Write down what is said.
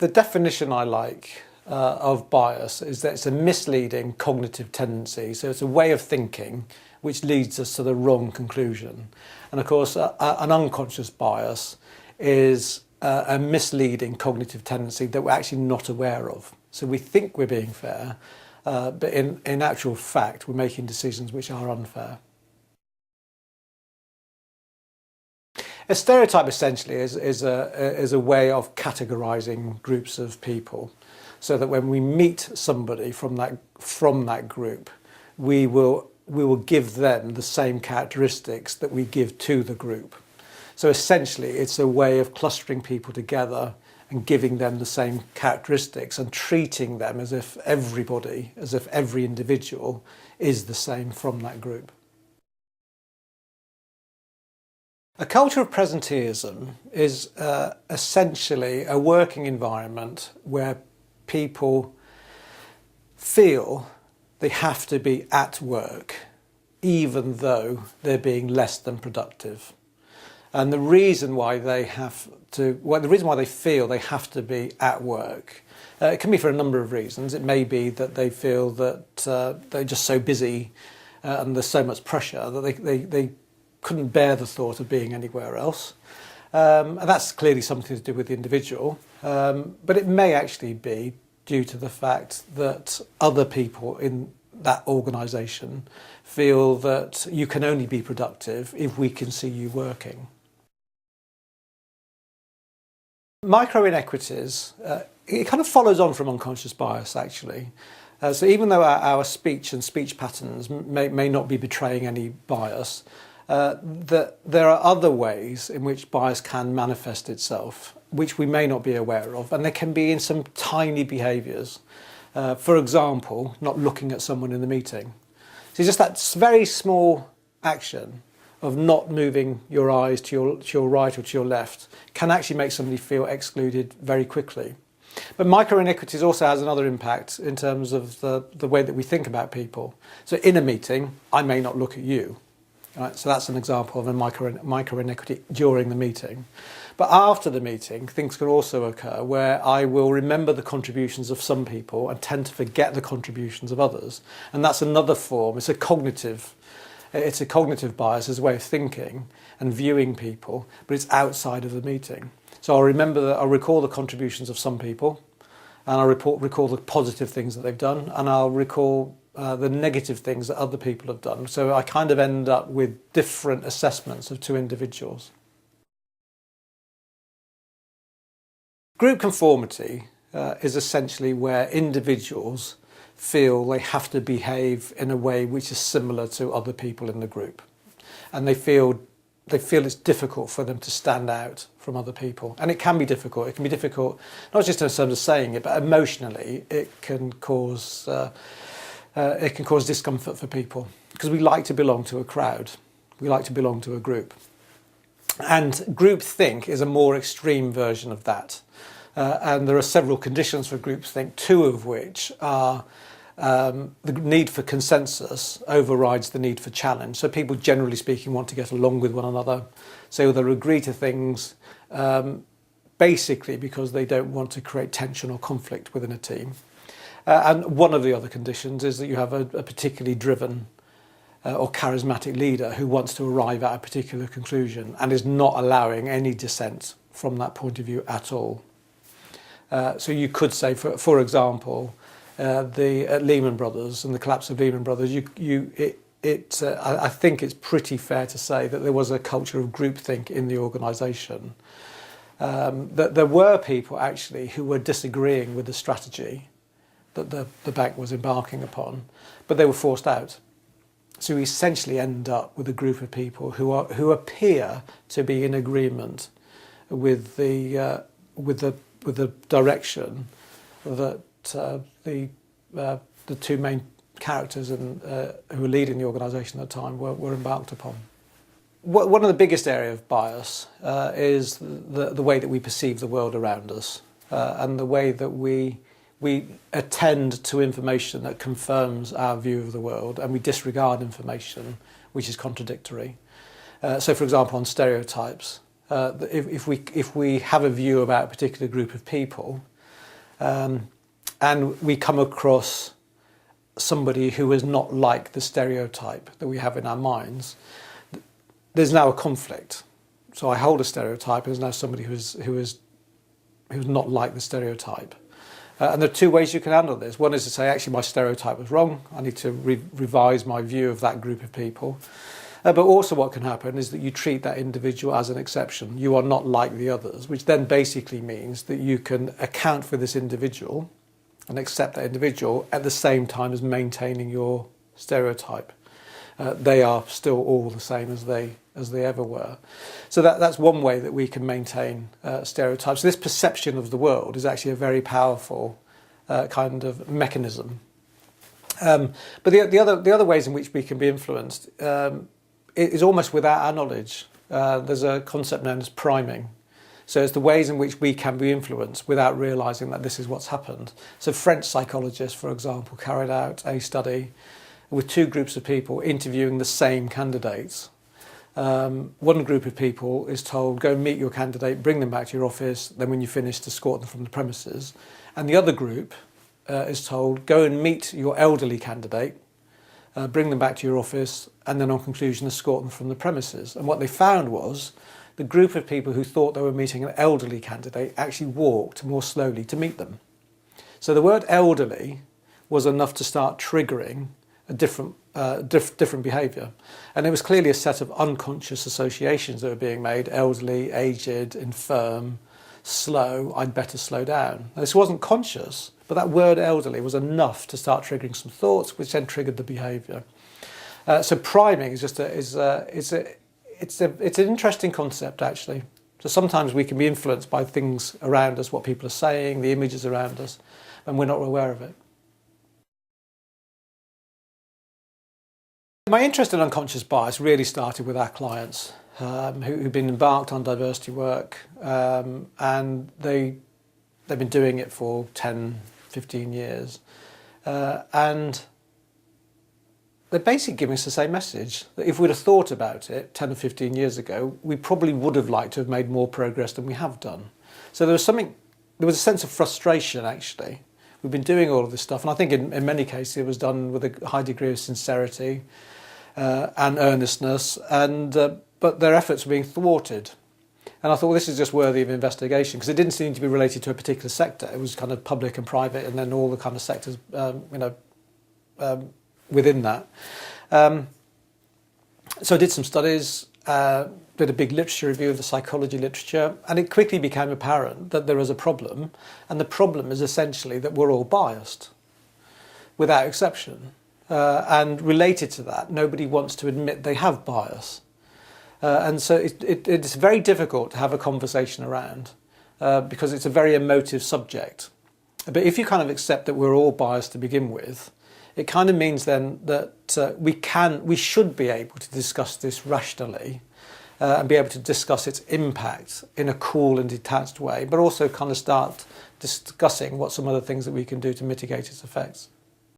The definition I like of bias is that it's a misleading cognitive tendency. So it's a way of thinking which leads us to the wrong conclusion. And of course, an unconscious bias is a misleading cognitive tendency that we're actually not aware of. So we think we're being fair, but in actual fact, we're making decisions which are unfair. A stereotype essentially is a way of categorising groups of people, so that when we meet somebody from that group, we will give them the same characteristics that we give to the group. So essentially, it's a way of clustering people together and giving them the same characteristics and treating them as if every individual is the same from that group. A culture of presenteeism is essentially a working environment where people feel they have to be at work even though they're being less than productive. And the reason why they feel they have to be at work, it can be for a number of reasons. It may be that they feel that they're just so busy and there's so much pressure that they couldn't bear the thought of being anywhere else. And that's clearly something to do with the individual. But it may actually be due to the fact that other people in that organisation feel that you can only be productive if we can see you working. Micro-inequities, it kind of follows on from unconscious bias, actually. So even though our speech and speech patterns may not be betraying any bias, there are other ways in which bias can manifest itself, which we may not be aware of, and they can be in some tiny behaviours. For example, not looking at someone in the meeting. So just that very small action of not moving your eyes to your right or to your left can actually make somebody feel excluded very quickly. But micro-iniquities also has another impact in terms of the way that we think about people. So in a meeting, I may not look at you. Right? So that's an example of a micro-iniquity during the meeting. But after the meeting, things can also occur where I will remember the contributions of some people and tend to forget the contributions of others. And that's another form. It's a cognitive bias as a way of thinking and viewing people, but it's outside of the meeting. So I'll recall the contributions of some people, and I'll recall the positive things that they've done, and I'll recall the negative things that other people have done. So I kind of end up with different assessments of two individuals. Group conformity is essentially where individuals feel they have to behave in a way which is similar to other people in the group, and they feel it's difficult for them to stand out from other people. And it can be difficult. It can be difficult not just in terms of saying it, but emotionally it can cause discomfort for people, because we like to belong to a crowd. We like to belong to a group. And group think is a more extreme version of that. And there are several conditions for group think, two of which are the need for consensus overrides the need for challenge. So people, generally speaking, want to get along with one another. So they'll agree to things basically because they don't want to create tension or conflict within a team. And one of the other conditions is that you have a particularly driven or charismatic leader who wants to arrive at a particular conclusion and is not allowing any dissent from that point of view at all. So you could say, for example, the Lehman Brothers and the collapse of Lehman Brothers, I think it's pretty fair to say that there was a culture of groupthink in the organisation. That there were people actually who were disagreeing with the strategy that the bank was embarking upon, but they were forced out. So we essentially end up with a group of people who appear to be in agreement with the direction that the two main characters who were leading the organisation at the time were embarked upon. One of the biggest areas of bias is the way that we perceive the world around us and the way that we attend to information that confirms our view of the world, and we disregard information which is contradictory. So, for example, on stereotypes, if we have a view about a particular group of people, and we come across somebody who is not like the stereotype that we have in our minds, there's now a conflict. So I hold a stereotype, and there's now somebody who's not like the stereotype. And there are two ways you can handle this. One is to say, actually, my stereotype was wrong. I need to revise my view of that group of people. But also what can happen is that you treat that individual as an exception. You are not like the others, which then basically means that you can account for this individual and accept that individual at the same time as maintaining your stereotype. They are still all the same as they ever were. So that's one way that we can maintain stereotypes. So this perception of the world is actually a very powerful kind of mechanism. But the other ways in which we can be influenced is almost without our knowledge. There's a concept known as priming. So it's the ways in which we can be influenced without realising that this is what's happened. So French psychologists, for example, carried out a study with two groups of people interviewing the same candidates. One group of people is told, go and meet your candidate, bring them back to your office, then when you finish, escort them from the premises. And the other group is told, go and meet your elderly candidate, bring them back to your office, and then on conclusion, escort them from the premises. And what they found was the group of people who thought they were meeting an elderly candidate actually walked more slowly to meet them. So the word elderly was enough to start triggering a different behaviour. And it was clearly a set of unconscious associations that were being made: elderly, aged, infirm, slow, I'd better slow down. Now, this wasn't conscious, but that word elderly was enough to start triggering some thoughts, which then triggered the behaviour. So priming is just it's an interesting concept, actually. So sometimes we can be influenced by things around us, what people are saying, the images around us, and we're not aware of it. My interest in unconscious bias really started with our clients who've been embarked on diversity work, and they've been doing it for 10, 15 years. And they're basically giving us the same message, that if we'd have thought about it 10 or 15 years ago, we probably would have liked to have made more progress than we have done. So there was a sense of frustration, actually. We've been doing all of this stuff, and I think in many cases it was done with a high degree of sincerity and earnestness, but their efforts were being thwarted. And I thought, well, this is just worthy of investigation, because it didn't seem to be related to a particular sector. It was kind of public and private, and then all the kind of sectors, within that. So I did some studies, did a big literature review of the psychology literature, and it quickly became apparent that there is a problem, and the problem is essentially that we're all biased, without exception. And related to that, nobody wants to admit they have bias. And so it's very difficult to have a conversation around, because it's a very emotive subject. But if you kind of accept that we're all biased to begin with, it kind of means then that we should be able to discuss this rationally, and be able to discuss its impact in a cool and detached way, but also kind of start discussing what some of the things that we can do to mitigate its effects.